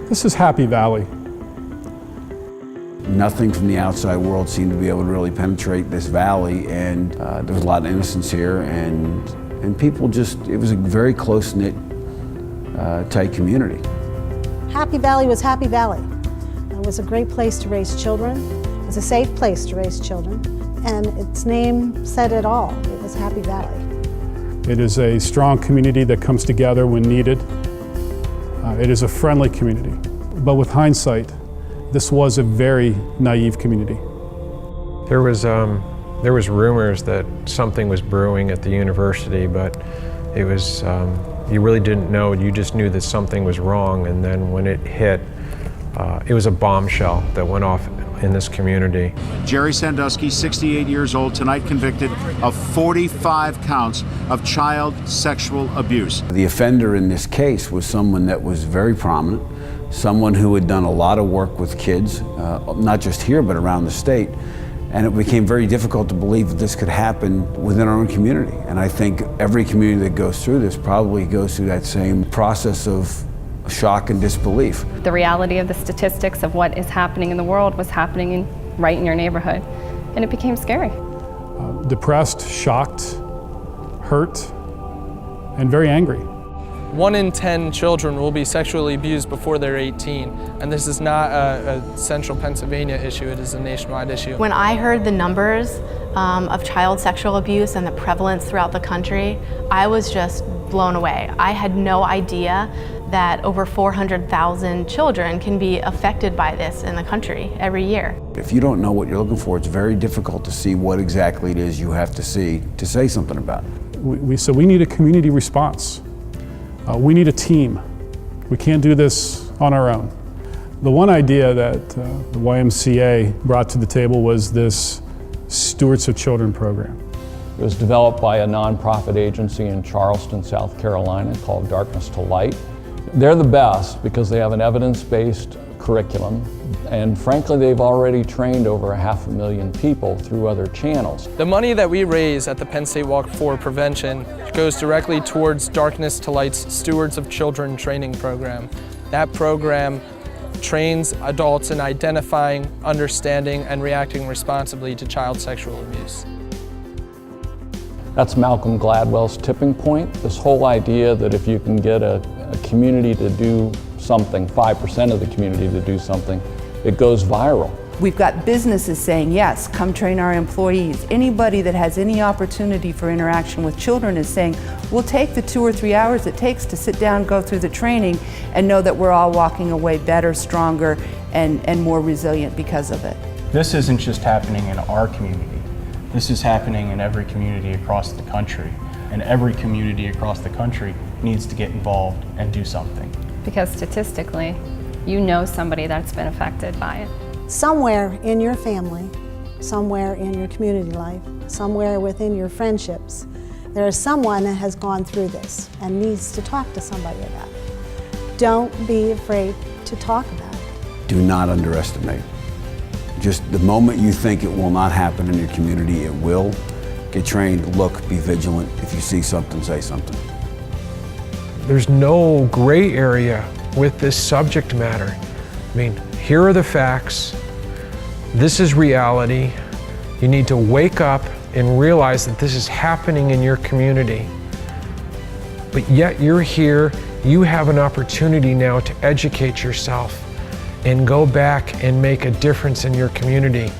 This is Happy Valley. Nothing from the outside world seemed to be able to really penetrate this valley, and there was a lot of innocence here, and people just, it was a very close-knit, tight community. Happy Valley was Happy Valley. It was a great place to raise children. It was a safe place to raise children, and its name said it all. It was Happy Valley. It is a strong community that comes together when needed. It is a friendly community, but with hindsight, this was a very naive community. There was rumors that something was brewing at the university, but it was, you really didn't know. You just knew that something was wrong, and then when it hit, it was a bombshell that went off in this community. Jerry Sandusky, 68 years old, tonight convicted of 45 counts of child sexual abuse. The offender in this case was someone that was very prominent, someone who had done a lot of work with kids, not just here but around the state, and it became very difficult to believe that this could happen within our own community. And I think every community that goes through this probably goes through that same process of shock and disbelief. The reality of the statistics of what is happening in the world was happening right in your neighborhood, and it became scary. Depressed, shocked, hurt, and very angry. 1 in 10 children will be sexually abused before they're 18, and this is not a central Pennsylvania issue, it is a nationwide issue. When I heard the numbers of child sexual abuse and the prevalence throughout the country, I was just blown away. I had no idea that over 400,000 children can be affected by this in the country every year. If you don't know what you're looking for, it's very difficult to see what exactly it is you have to see to say something about it. So we need a community response. We need a team. We can't do this on our own. The one idea that the YMCA brought to the table was this Stewards of Children program. It was developed by a nonprofit agency in Charleston, South Carolina called Darkness to Light. They're the best because they have an evidence-based curriculum, and frankly they've already trained over 500,000 people through other channels. The money that we raise at the Penn State Walk for Prevention goes directly towards Darkness to Light's Stewards of Children training program. That program trains adults in identifying, understanding, and reacting responsibly to child sexual abuse. That's Malcolm Gladwell's tipping point, this whole idea that if you can get a community to do something, 5% of the community to do something, it goes viral. We've got businesses saying, yes, come train our employees. Anybody that has any opportunity for interaction with children is saying, we'll take the 2 or 3 hours it takes to sit down, go through the training, and know that we're all walking away better, stronger, and more resilient because of it. This isn't just happening in our community. This is happening in every community across the country. And every community across the country needs to get involved and do something. Because statistically, you know somebody that's been affected by it. Somewhere in your family, somewhere in your community life, somewhere within your friendships, there is someone that has gone through this and needs to talk to somebody about it. Don't be afraid to talk about it. Do not underestimate. Just the moment you think it will not happen in your community, it will. Get trained, look, be vigilant. If you see something, say something. There's no gray area with this subject matter. I mean, here are the facts. This is reality. You need to wake up and realize that this is happening in your community. But yet you're here, you have an opportunity now to educate yourself and go back and make a difference in your community.